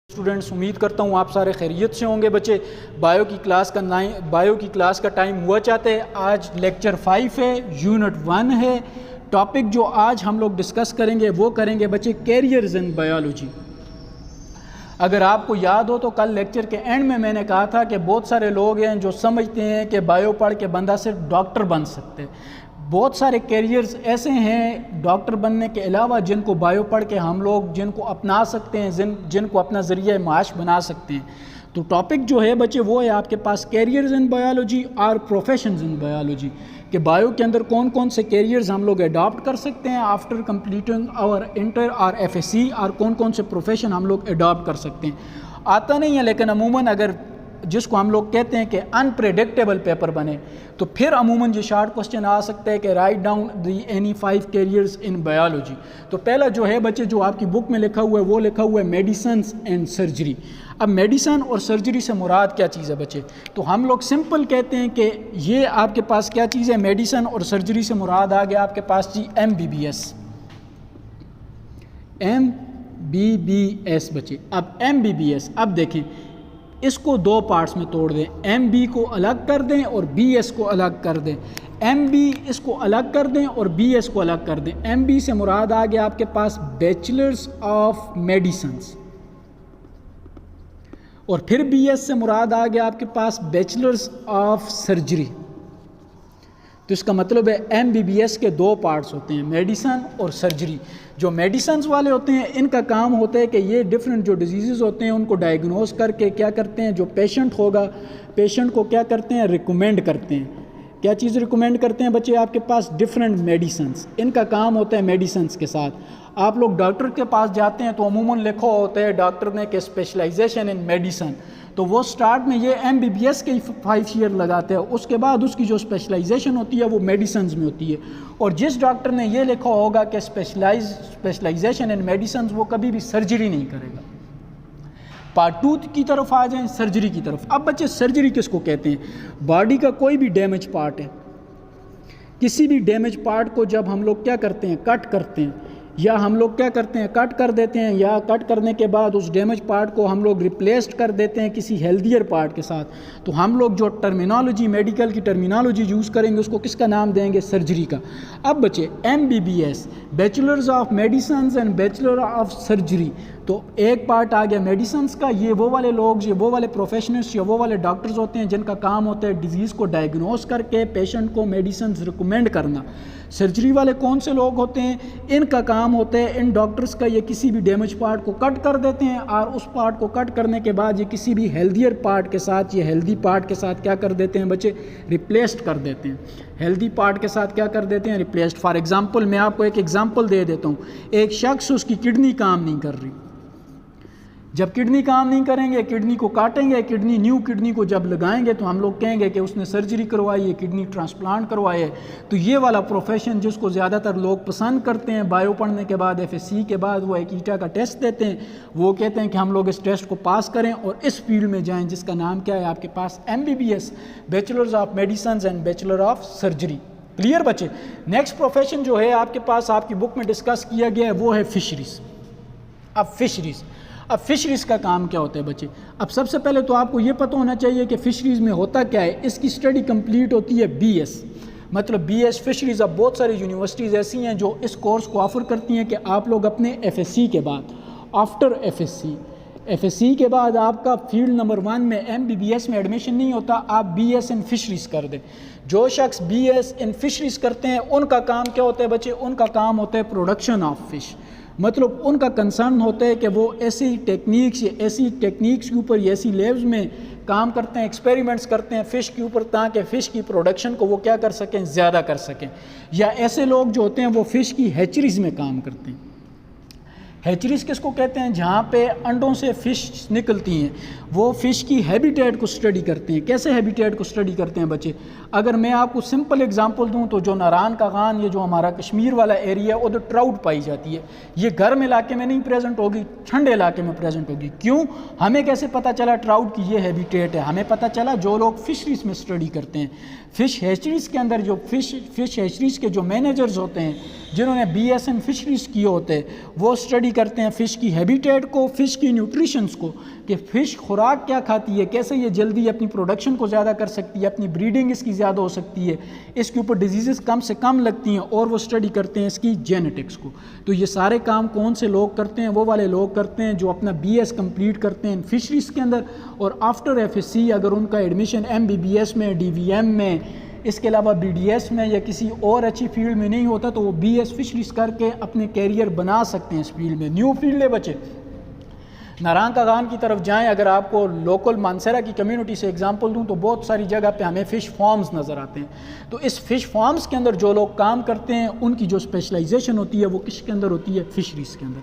Students, उम्मीद करता हूँ आप सारे खैरियत से होंगे। बच्चे बायो की क्लास का टाइम हुआ चाहते हैं। आज लेक्चर 5 है, यूनिट 1 है। टॉपिक जो आज हम लोग डिस्कस करेंगे वो करेंगे बच्चे कैरियर्स इन बायोलॉजी। अगर आपको याद हो तो कल लेक्चर के एंड में मैंने कहा था कि बहुत सारे लोग हैं जो समझते हैं कि बायो पढ़ के बंदा सिर्फ डॉक्टर बन सकते हैं। बहुत सारे कैरियर्स ऐसे हैं डॉक्टर बनने के अलावा जिनको बायो पढ़ के हम लोग जिनको अपना सकते हैं, जिनको अपना ज़रिया माश बना सकते हैं। तो टॉपिक जो है बच्चे वो है आपके पास कैरियर्स इन बायोलॉजी और प्रोफेशंस इन बायोलॉजी, कि बायो के अंदर कौन कौन से कैरियर्स हम लोग अडॉप्ट कर सकते हैं आफ्टर कंप्लीटिंग आवर इंटर और एफएससी, और कौन कौन से प्रोफेशन हम लोग अडॉप्ट कर सकते हैं। आता नहीं है, लेकिन अमूमन अगर जिसको हम लोग कहते हैं कि अनप्रेडिक्टेबल पेपर बने तो फिर अमूमन ये शार्ट क्वेश्चन आ सकता है कि write down the any 5 carriers in biology. तो पहला जो है बच्चे जो आपकी बुक में लिखा हुआ है वो लिखा हुआ है मेडिसिन एंड सर्जरी। अब मेडिसन और सर्जरी से मुराद क्या चीज़ है बच्चे? तो हम लोग सिंपल कहते हैं कि ये आपके पास क्या चीज़ है। मेडिसन और सर्जरी से मुराद आ गया आपके पास जी MBBS बच्चे। अब MBBS, अब देखें इसको दो पार्ट्स में तोड़ दें, MB को अलग कर दें और BS को अलग कर दें। MB इसको अलग कर दें और BS को अलग कर दें। MB से मुराद आ गया आपके पास बैचलर्स ऑफ मेडिसिन्स, और फिर BS से मुराद आ गया आपके पास बैचलर्स ऑफ सर्जरी। तो इसका मतलब है MBBS के दो पार्ट्स होते हैं, मेडिसन और सर्जरी। जो मेडिसन्स वाले होते हैं इनका काम होता है कि ये डिफरेंट जो डिजीज़ होते हैं उनको डायग्नोस करके क्या करते हैं, जो पेशेंट होगा पेशेंट को क्या करते हैं, रिकमेंड करते हैं। क्या चीज़ रिकमेंड करते हैं बच्चे? आपके पास डिफरेंट मेडिसन्स, इनका काम होता है मेडिसन्स के साथ। आप लोग डॉक्टर के पास जाते हैं तो अमूमन लिखा होता है डॉक्टर ने कि स्पेशलाइजेशन इन मेडिसन, तो वो स्टार्ट में ये MBBS के 5 ईयर लगाते हैं, उसके बाद उसकी जो स्पेशलाइजेशन होती है वो मेडिसन्स में होती है। और जिस डॉक्टर ने ये लिखा होगा कि स्पेशलाइजेशन इन मेडिसन्स, वो कभी भी सर्जरी नहीं करेगा। पार्ट 2 की तरफ आ जाएं, सर्जरी की तरफ। अब बच्चे सर्जरी किसको कहते हैं? बॉडी का कोई भी डैमेज पार्ट है, किसी भी डैमेज पार्ट को जब हम लोग क्या करते हैं, कट करते हैं, या हम लोग क्या करते हैं, कट कर देते हैं, या कट करने के बाद उस डैमेज पार्ट को हम लोग रिप्लेस्ड कर देते हैं किसी हेल्दियर पार्ट के साथ, तो हम लोग जो टर्मिनोलॉजी, मेडिकल की टर्मिनोलॉजी यूज़ करेंगे उसको किसका नाम देंगे? सर्जरी का। अब बच्चे MBBS bachelors of medicine and bachelor of surgery, तो एक पार्ट आ गया मेडिसिन्स का। ये वो वाले लोग, ये वो वाले प्रोफेशनल्स या वो वाले डॉक्टर्स होते हैं जिनका काम होता है डिजीज़ को डायग्नोस करके पेशेंट को मेडिसिन रिकमेंड करना। सर्जरी वाले कौन से लोग होते हैं? इनका काम होता है इन डॉक्टर्स का, ये किसी भी डैमेज पार्ट को कट कर देते हैं और उस पार्ट को कट करने के बाद ये किसी भी हेल्दियर पार्ट के साथ, ये हेल्दी पार्ट के साथ क्या कर देते हैं बच्चे? रिप्लेस्ड कर देते हैं। हेल्दी पार्ट के साथ क्या कर देते हैं? रिप्लेस्ड। फॉर एग्जांपल मैं आपको एक एग्जांपल दे देता हूँ। एक शख्स, उसकी किडनी काम नहीं कर रही, जब किडनी काम नहीं करेंगे, किडनी को काटेंगे, न्यू किडनी को जब लगाएंगे तो हम लोग कहेंगे कि उसने सर्जरी करवाई है, किडनी ट्रांसप्लांट करवाई है। तो ये वाला प्रोफेशन जिसको ज़्यादातर लोग पसंद करते हैं, बायो पढ़ने के बाद FSC के बाद वो एक ईटा का टेस्ट देते हैं, वो कहते हैं कि हम लोग इस टेस्ट को पास करें और इस फील्ड में जाएँ जिसका नाम क्या है आपके पास? MBBS bachelors of medicine and bachelor of surgery. Clear बच्चे? नेक्स्ट प्रोफेशन जो है आपके पास आपकी बुक में डिस्कस किया गया है वो है फिशरीज़। अब फिशरीज़ का काम क्या होता है बच्चे? अब सबसे पहले तो आपको ये पता होना चाहिए कि फ़िशरीज़ में होता क्या है। इसकी स्टडी कंप्लीट होती है BS, मतलब BS फिशरीज़। अब बहुत सारी यूनिवर्सिटीज़ ऐसी हैं जो इस कोर्स को ऑफ़र करती हैं कि आप लोग अपने FSC के बाद, आफ्टर FSC के बाद आपका फील्ड नंबर 1 में MBBS में एडमिशन नहीं होता, आप BS इन फिशरीज़ कर दें। जो शख्स BS इन फिशरीज़ करते हैं उनका काम क्या होता है बच्चे? उनका काम होता है प्रोडक्शन ऑफ फ़िश। मतलब उनका कंसर्न होता है कि वो ऐसी टेक्निक्स के ऊपर, ऐसी लैब्स में काम करते हैं, एक्सपेरिमेंट्स करते हैं फ़िश के ऊपर, ताकि फ़िश की प्रोडक्शन को वो क्या कर सकें, ज़्यादा कर सकें। या ऐसे लोग जो होते हैं वो फ़िश की हैचरीज़ में काम करते हैं। हैचरीज़ किसको कहते हैं? जहाँ पे अंडों से फ़िश निकलती हैं, वो फ़िश की हैबिटेट को स्टडी करते हैं। कैसे हैबिटेट को स्टडी करते हैं बच्चे? अगर मैं आपको सिंपल एग्जांपल दूं तो जो नारान का खान, ये जो हमारा कश्मीर वाला एरिया है, उधर ट्राउट पाई जाती है। ये गर्म इलाके में नहीं प्रेजेंट होगी, ठंडे इलाके में प्रेजेंट होगी। क्यों? हमें कैसे पता चला ट्राउट की ये हैबिटेट है? हमें पता चला जो लोग फिशरीज़ में स्टडी करते हैं, फ़िश हैचरीज़ के अंदर जो फ़िश हैचरीज़ के जो मैनेजर्स होते हैं, जिन्होंने BS इन फिशरीज़ किए होते हैं, वो स्टडी स्टडी करते हैं फ़िश की हैबिटेट को, फ़िश की न्यूट्रिशंस को, कि फ़िश खुराक क्या खाती है, कैसे ये जल्दी अपनी प्रोडक्शन को ज़्यादा कर सकती है, अपनी ब्रीडिंग इसकी ज़्यादा हो सकती है, इसके ऊपर डिजीज़ कम से कम लगती हैं, और वो स्टडी करते हैं इसकी जेनेटिक्स को। तो ये सारे काम कौन से लोग करते हैं? वो वाले लोग करते हैं जो अपना BS कंप्लीट करते हैं फिशरीज़ के अंदर, और आफ्टर FSC अगर उनका एडमिशन MBBS में, DVM में, इसके अलावा BDS में या किसी और अच्छी फील्ड में नहीं होता, तो वो BS फिशरीज़ करके अपने कैरियर बना सकते हैं इस फील्ड में। न्यू फील्ड है बच्चे, नारंग खान की तरफ जाएं, अगर आपको लोकल मानसरा की कम्युनिटी से एग्जांपल दूं तो बहुत सारी जगह पे हमें फ़िश फार्म्स नज़र आते हैं। तो इस फ़िश फार्म्स के अंदर जो लोग काम करते हैं उनकी जो स्पेशलाइजेशन होती है वो किसके अंदर होती है? फिशरीज़ के अंदर।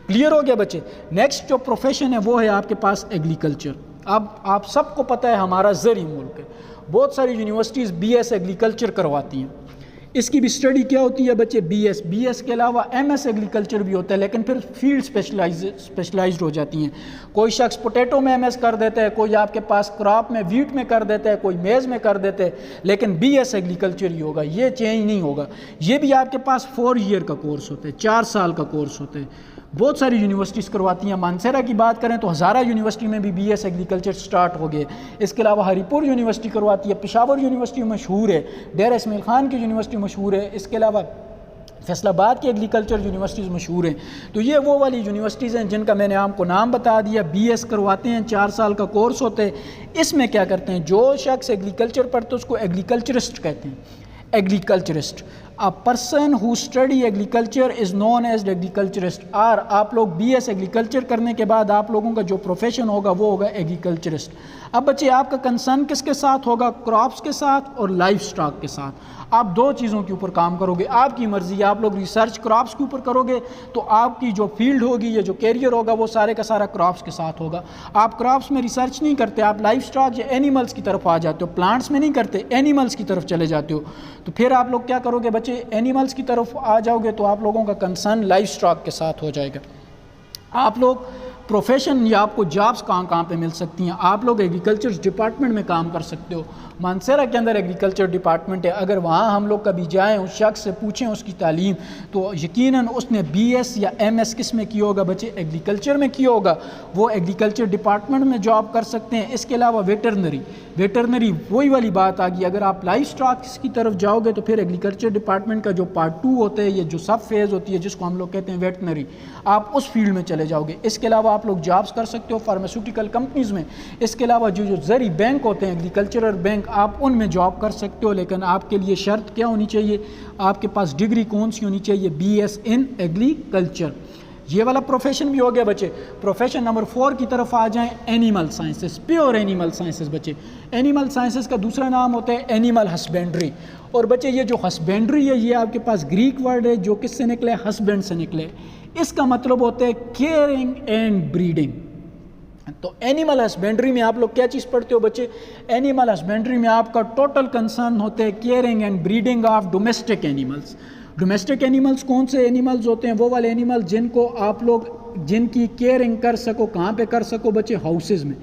क्लियर हो गया बच्चे? नेक्स्ट जो प्रोफेशन है वो है आपके पास एग्रीकल्चर। अब आप सबको पता है हमारा ज़री मुल्क है, बहुत सारी यूनिवर्सिटीज़ BS एग्रीकल्चर करवाती हैं। इसकी भी स्टडी क्या होती है बच्चे? BS के अलावा MS एग्रीकल्चर भी होता है, लेकिन फिर फील्ड स्पेशलाइज्ड हो जाती हैं। कोई शख्स पोटैटो में MS कर देता है, कोई आपके पास क्रॉप में वीट में कर देता है, कोई मेज़ में कर देता है, लेकिन BS एग्रीकल्चर ही होगा, ये चेंज नहीं होगा। ये भी आपके पास 4 ईयर का कोर्स होता है, 4 साल का कोर्स होता है। बहुत सारी यूनिवर्सिटीज़ करवाती हैं। मानसरा की बात करें तो हज़ारा यूनिवर्सिटी में भी BS एग्रीकल्चर स्टार्ट हो गए। इसके अलावा हरीपुर यूनिवर्सिटी करवाती है, पेशावर यूनिवर्सिटी मशहूर है, डेरा इस्माइल खान की यूनिवर्सिटी मशहूर है, इसके अलावा फैसलाबाद की एग्रीकल्चर यूनिवर्सिटीज़ मशहूर हैं। तो ये वो वाली यूनिवर्सिटीज़ हैं जिनका मैंने आपको नाम बता दिया। BS करवाते हैं, 4 साल का कोर्स होता है। इसमें क्या करते हैं? जो शख्स एग्रीकल्चर पढ़ते हैं उसको एग्रीकल्चरिस्ट कहते हैं। Agriculturist, a person who study agriculture is known as agriculturist. और आप लोग BS एग्रीकल्चर करने के बाद आप लोगों का जो प्रोफेशन होगा वो होगा एग्रीकल्चरिस्ट। अब बच्चे आपका कंसर्न किसके साथ होगा? क्रॉप्स के साथ और लाइफ स्टॉक के साथ। आप 2 चीज़ों के ऊपर काम करोगे, आपकी मर्ज़ी। आप लोग रिसर्च क्रॉप्स के ऊपर करोगे तो आपकी जो फील्ड होगी या जो कैरियर होगा वो सारे का सारा क्रॉप्स के साथ होगा। आप क्रॉप्स में रिसर्च नहीं करते, आप लाइफ स्टॉक या एनिमल्स की तरफ आ जाते हो। प्लांट्स में नहीं करते, एनिमल्स की तरफ चले जाते हो। तो फिर आप लोग क्या करोगे बच्चे? एनिमल्स की तरफ आ जाओगे तो आप लोगों का कंसर्न लाइफ स्टॉक के साथ हो जाएगा। आप लोग प्रोफेशन या आपको जॉब्स कहाँ पे मिल सकती हैं? आप लोग एग्रीकल्चर डिपार्टमेंट में काम कर सकते हो। मानसरा के अंदर एग्रीकल्चर डिपार्टमेंट है। अगर वहाँ हम लोग कभी जाएं, उस शख्स से पूछें उसकी तालीम, तो यकीनन उसने BS या MS किस में किया होगा बच्चे? एग्रीकल्चर में किया होगा। वो एग्रीकल्चर डिपार्टमेंट में जॉब कर सकते हैं। इसके अलावा वेटरनरी वही वाली बात आ गई। अगर आप लाइफ स्टॉक की तरफ जाओगे तो फिर एग्रीकल्चर डिपार्टमेंट का जो पार्ट 2 होता है, ये जो सब फेज़ होती है जिसको हम लोग कहते हैं वेटनरी, आप उस फील्ड में चले जाओगे। इसके अलावा आप लोग जॉब्स कर सकते हो फार्मास्यूटिकल कंपनीज़ में। इसके अलावा जो ज़री बैंक होते हैं, एग्रीकल्चरल बैंक, आप उनमें जॉब कर सकते हो। लेकिन आपके लिए शर्त क्या होनी चाहिए? आपके पास डिग्री कौन सी होनी चाहिए? BS in agriculture. ये वाला प्रोफेशन भी हो गया बच्चे। प्रोफेशन नंबर 4 की तरफ आ जाएं, animal sciences, pure animal sciences बच्चे। एनिमल साइंसेस का दूसरा नाम होता है एनिमल हस्बेंड्री। और बच्चे ये जो हस्बेंड्री है ये आपके पास ग्रीक वर्ड है जो किससे निकले? हस्बैंड से निकले। इसका मतलब होता है केयरिंग एंड ब्रीडिंग। तो एनिमल हस्बेंड्री में आप लोग क्या चीज़ पढ़ते हो बच्चे? एनिमल हस्बेंड्री में आपका टोटल कंसर्न होता है caring and breeding of domestic animals. Domestic animals कौन से एनिमल्स होते हैं? वो वाले एनिमल जिनको आप लोग जिनकी केयरिंग कर सको। कहाँ पे कर सको बच्चे? हाउसेज में,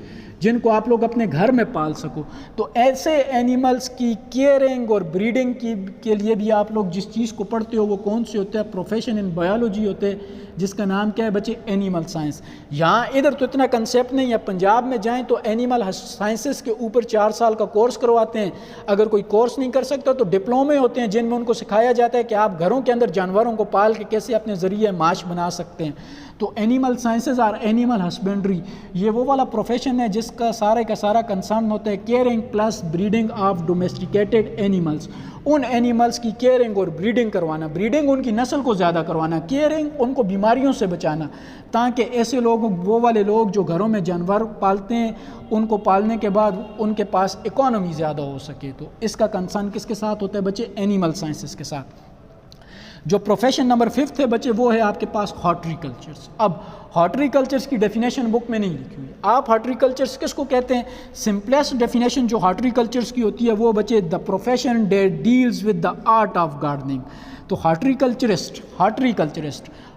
जिनको आप लोग अपने घर में पाल सको। तो ऐसे एनिमल्स की केयरिंग और ब्रीडिंग के लिए भी आप लोग जिस चीज़ को पढ़ते हो वो कौन सी होता है? प्रोफेशन इन बायोलॉजी होते हैं, जिसका नाम क्या है बच्चे? Animal science. यहाँ इधर तो इतना कंसेप्ट नहीं है। पंजाब में जाएं तो एनिमल साइंसेस के ऊपर 4 साल का कोर्स करवाते हैं। अगर कोई कोर्स नहीं कर सकता तो डिप्लोमे होते हैं जिनमें उनको सिखाया जाता है कि आप घरों के अंदर जानवरों को पाल के कैसे अपने ज़रिए माश बना सकते हैं। तो एनिमल साइंसेज और एनिमल हस्बेंड्री ये वो वाला प्रोफेशन है जिसका सारे का सारा कंसर्न होता है caring plus breeding of domesticated animals. उन एनिमल्स की केयरिंग और ब्रीडिंग करवाना। ब्रीडिंग उनकी नस्ल को ज़्यादा करवाना, केयरिंग उनको बीमारियों से बचाना, ताकि ऐसे लोग, वो वाले लोग जो घरों में जानवर पालते हैं, उनको पालने के बाद उनके पास इकोनॉमी ज़्यादा हो सके। तो इसका कंसर्न किसके साथ होता है बच्चे? एनिमल साइंसेस के साथ। जो प्रोफेशन नंबर 5 है बच्चे वो है आपके पास हॉर्टिकल्चर्स। अब हॉर्टिकल्चर्स की डेफिनेशन बुक में नहीं लिखी हुई। आप हॉर्टिकल्चर्स किसको कहते हैं? सिंपलेस्ट डेफिनेशन जो हॉर्टिकल्चर्स की होती है वो बच्चे the profession that deals with the art of gardening. तो हॉर्टिकल्चरिस्ट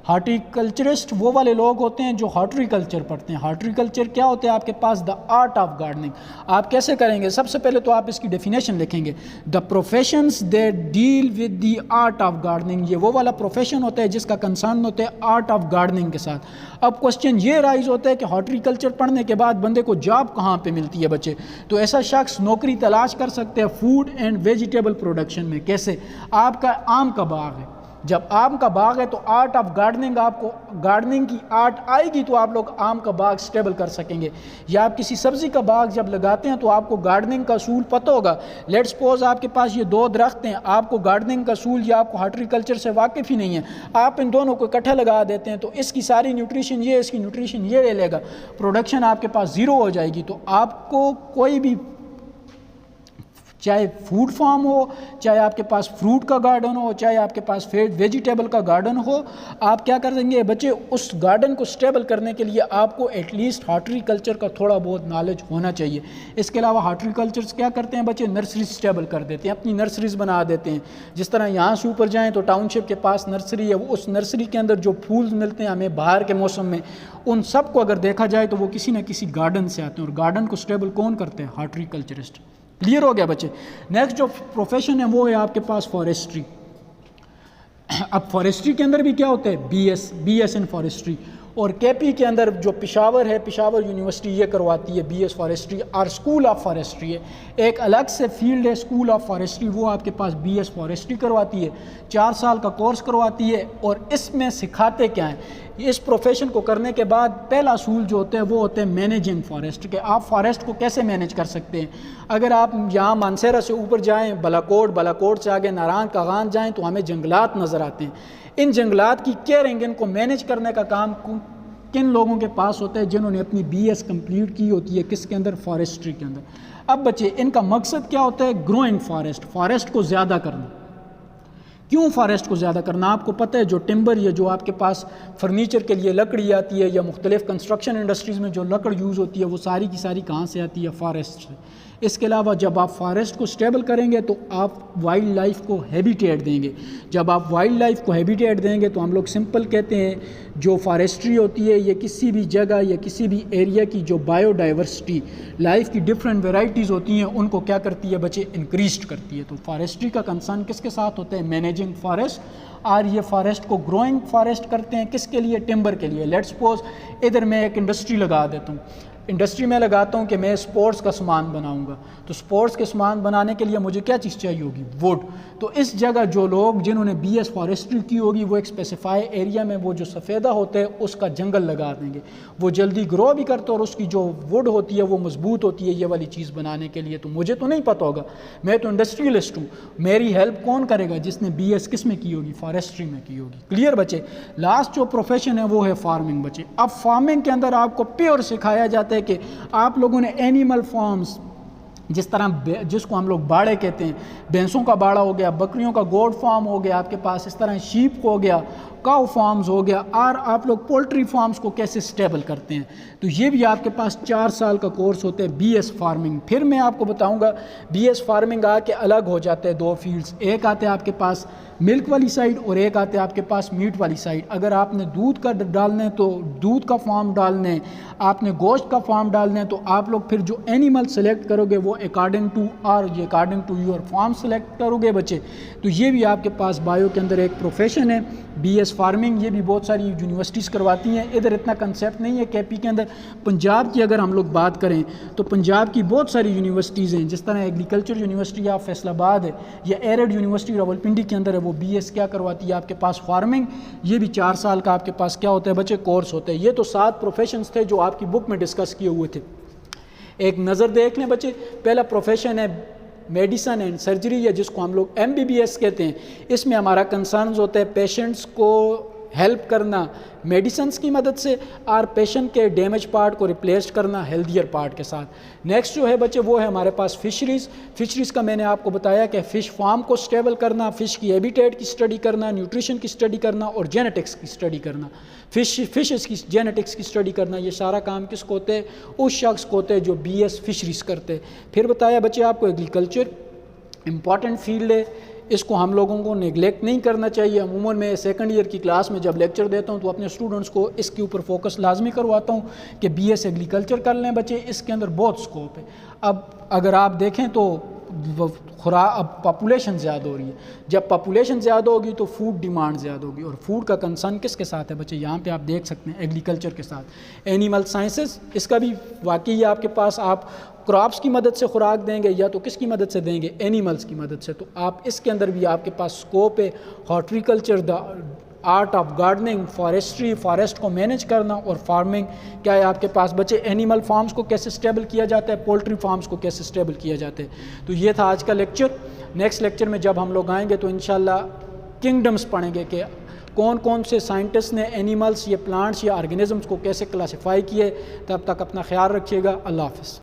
हार्टिकल्चरिस्ट वो वाले लोग होते हैं जो हॉर्टिकल्चर पढ़ते हैं। हॉर्टिकल्चर क्या होता है आपके पास? The art of gardening. आप कैसे करेंगे? सबसे पहले तो आप इसकी डेफिनेशन लिखेंगे, the professions that deal with the art of gardening. ये वो वाला प्रोफेशन होता है जिसका कंसर्न होता है आर्ट ऑफ गार्डनिंग के साथ। अब क्वेश्चन ये राइज होता है कि हॉर्टिकल्चर पढ़ने के बाद बंदे को जॉब कहाँ पे मिलती है बच्चे? तो ऐसा शख्स नौकरी तलाश कर सकते हैं फूड एंड वेजिटेबल प्रोडक्शन में। कैसे? आपका आम का बाग है, जब आम का बाग है तो आर्ट ऑफ गार्डनिंग, आपको गार्डनिंग की आर्ट आएगी तो आप लोग आम का बाग स्टेबल कर सकेंगे। या आप किसी सब्ज़ी का बाग जब लगाते हैं तो आपको गार्डनिंग का असूल पता होगा। लेट्स सपोज आपके पास ये 2 दरख्त हैं, आपको गार्डनिंग का असूल या आपको हॉर्टिकल्चर से वाकिफ़ ही नहीं है, आप इन दोनों को इकट्ठा लगा देते हैं तो इसकी सारी न्यूट्रिशन ये, इसकी न्यूट्रिशन ये ले लेगा, प्रोडक्शन आपके पास ज़ीरो हो जाएगी। तो आपको कोई भी, चाहे फूड फार्म हो, चाहे आपके पास फ्रूट का गार्डन हो, चाहे आपके पास वेजिटेबल का गार्डन हो, आप क्या कर देंगे बच्चे? उस गार्डन को स्टेबल करने के लिए आपको एटलीस्ट हॉर्टिकल्चर का थोड़ा बहुत नॉलेज होना चाहिए। इसके अलावा हॉर्टिकल्चर्स क्या करते हैं बच्चे? नर्सरी स्टेबल कर देते हैं, अपनी नर्सरीज बना देते हैं। जिस तरह यहाँ से ऊपर जाएँ तो टाउनशिप के पास नर्सरी है, उस नर्सरी के अंदर जो फूल मिलते हैं हमें बाहर के मौसम में, उन सब को अगर देखा जाए तो वो किसी न किसी गार्डन से आते हैं। और गार्डन को स्टेबल कौन करते हैं? हॉर्टिकल्चरिस्ट। क्लियर हो गया बच्चे? नेक्स्ट जो प्रोफेशन है वो है आपके पास फॉरेस्ट्री। अब फॉरेस्ट्री के अंदर भी क्या होता है? BS in forestry. और केपी के अंदर जो पेशावर है, पेशावर यूनिवर्सिटी ये करवाती है बीएस फॉरेस्ट्री, और स्कूल ऑफ फॉरेस्ट्री है, एक अलग से फील्ड है स्कूल ऑफ फॉरेस्ट्री, वो आपके पास बीएस फॉरेस्ट्री करवाती है, 4 साल का कोर्स करवाती है। और इसमें सिखाते क्या हैं? इस प्रोफेशन को करने के बाद पहला असूल जो होता है वो होते हैं मैनेजिंग फॉरेस्ट के। आप फॉरेस्ट को कैसे मैनेज कर सकते हैं? अगर आप यहाँ मानसेरा से ऊपर जाएँ, बालाकोट से आगे नारायण कागान जाएँ तो हमें जंगलात नज़र आते हैं। इन जंगलात की केयरिंग, इनको मैनेज करने का काम किन लोगों के पास होता है? जिन्होंने अपनी बीएस कंप्लीट की होती है। किसके अंदर? फॉरेस्ट्री के अंदर। अब बच्चे इनका मकसद क्या होता है? ग्रोइंग फॉरेस्ट को ज़्यादा करना। क्यों फॉरेस्ट को ज़्यादा करना? आपको पता है जो टिम्बर या जो आपके पास फर्नीचर के लिए लकड़ी आती है या मुख्तलिफ कंस्ट्रक्शन इंडस्ट्रीज़ में जो लकड़ यूज़ होती है वो सारी की सारी कहाँ से आती है? फॉरेस्ट से। इसके अलावा जब आप फॉरेस्ट को स्टेबल करेंगे तो आप वाइल्ड लाइफ को हैबिटेट देंगे। जब आप वाइल्ड लाइफ को हैबिटेट देंगे तो हम लोग सिंपल कहते हैं जो फॉरेस्ट्री होती है ये किसी भी जगह या किसी भी एरिया की जो बायोडाइवर्सिटी, लाइफ की डिफरेंट वेराइटीज़ होती हैं उनको क्या करती है बच्चे? इंक्रीज करती है। तो फॉरेस्ट्री का कंसर्न किसके साथ होता है? Managing forest. और ये फॉरेस्ट को ग्रोइंग फॉरेस्ट करते हैं किसके लिए? टिम्बर के लिए। लेट्स सपोज इधर मैं एक इंडस्ट्री लगा देता हूँ, इंडस्ट्री में लगाता हूँ कि मैं स्पोर्ट्स का सामान बनाऊँगा, तो स्पोर्ट्स के सामान बनाने के लिए मुझे क्या चीज़ चाहिए होगी? वुड। तो इस जगह जो लोग जिन्होंने बीएस फॉरेस्ट्री की होगी वो एक स्पेसिफाई एरिया में वो जो सफ़ेदा होता है उसका जंगल लगा देंगे, वो जल्दी ग्रो भी करते और उसकी जो वुड होती है वो मजबूत होती है ये वाली चीज़ बनाने के लिए। तो मुझे तो नहीं पता होगा, मैं तो इंडस्ट्रियलिस्ट हूँ, मेरी हेल्प कौन करेगा? जिसने बीएस किस में की होगी? फॉरेस्ट्री में की होगी। क्लियर बच्चे? लास्ट जो प्रोफेशन है वो है फार्मिंग बच्चे। अब फार्मिंग के अंदर आपको प्योर सिखाया जाता है कि आप लोगों ने एनिमल फार्म्स, जिस तरह जिसको हम लोग बाड़े कहते हैं, भैंसों का बाड़ा हो गया, बकरियों का गोट फार्म हो गया आपके पास, इस तरह शीप हो गया, काउ फार्म्स हो गया, और आप लोग पोल्ट्री फार्म्स को कैसे स्टेबल करते हैं। तो ये भी आपके पास 4 साल का कोर्स होता है बीएस फार्मिंग। फिर मैं आपको बताऊंगा बीएस फार्मिंग आके अलग हो जाते हैं 2 फील्ड्स, एक आते हैं आपके पास मिल्क वाली साइड और एक आते हैं आपके पास मीट वाली साइड। अगर आपने दूध का डालने तो दूध का फार्म डालने, आपने गोश्त का फार्म डालने, तो आप लोग फिर जो एनिमल सेलेक्ट करोगे वो according to your farm select करोगे बच्चे। तो ये भी आपके पास बायो के अंदर एक प्रोफेशन है बीएस फार्मिंग। ये भी बहुत सारी यूनिवर्सिटीज़ करवाती हैं, इधर इतना कंसेप्ट नहीं है केपी के अंदर। पंजाब की अगर हम लोग बात करें तो पंजाब की बहुत सारी यूनिवर्सिटीज़ हैं, जिस तरह एग्रीकल्चर यूनिवर्सिटी ऑफ फैसलाबाद है या एरड यूनिवर्सिटी रावलपिंडी के अंदर है, वो बीएस क्या करवाती है आपके पास? फार्मिंग। ये भी 4 साल का आपके पास क्या होता है बच्चे? कोर्स होता है। ये तो 7 प्रोफेशंस थे जो आपकी बुक में डिस्कस किए हुए थे। एक नज़र देख लें बच्चे। पहला प्रोफेशन है मेडिसन एंड सर्जरी, या जिसको हम लोग MBBS कहते हैं। इसमें हमारा कंसर्न होता है पेशेंट्स को हेल्प करना मेडिसिन्स की मदद से और पेशेंट के डैमेज पार्ट को रिप्लेस करना हेल्दियर पार्ट के साथ। नेक्स्ट जो है बच्चे वो है हमारे पास फिशरीज़ का मैंने आपको बताया कि फ़िश फार्म को स्टेबल करना, फ़िश की हैबिटेट की स्टडी करना, न्यूट्रिशन की स्टडी करना और जेनेटिक्स की स्टडी करना, फिशेस की जेनेटिक्स की स्टडी करना। ये सारा काम किसको होते हैं? उस शख्स को होते हैं जो BS फिशरीज़ करते हैं। फिर बताया बच्चे आपको एग्रीकल्चर इम्पॉर्टेंट फील्ड है, इसको हम लोगों को नेगलेक्ट नहीं करना चाहिए। अमूमन मैं सेकंड ईयर की क्लास में जब लेक्चर देता हूँ तो अपने स्टूडेंट्स को इसके ऊपर फोकस लाजमी करवाता हूँ कि BS एग्रीकल्चर कर लें बच्चे, इसके अंदर बहुत स्कोप है। अब अगर आप देखें तो अब पॉपुलेशन ज़्यादा हो रही है, जब पॉपुलेशन ज़्यादा होगी तो फूड डिमांड ज़्यादा होगी, और फूड का कंसर्न किसके साथ है बच्चे, यहाँ पे आप देख सकते हैं एग्रीकल्चर के साथ। एनिमल साइंसेस, इसका भी वाकई आपके पास आप क्रॉप्स की मदद से खुराक देंगे या तो किसकी मदद से देंगे, एनिमल्स की मदद से, तो आप इसके अंदर भी आपके पास स्कोप है। Horticulture, the art of gardening, forestry, forest को मैनेज करना, और फार्मिंग क्या है आपके पास बच्चे, एनिमल फार्म्स को कैसे स्टेबल किया जाता है, पोल्ट्री फार्म्स को कैसे स्टेबल किया जाता है। तो ये था आज का लेक्चर। नेक्स्ट लेक्चर में जब हम लोग आएंगे तो इंशाल्लाह किंगडम्स पढ़ेंगे कि कौन कौन से साइंटिस्ट ने एनिमल्स या प्लांट्स या ऑर्गेनिजम्स को कैसे क्लासीफाई किए। तब तक अपना ख्याल रखिएगा। अल्लाह हाफ़िज़।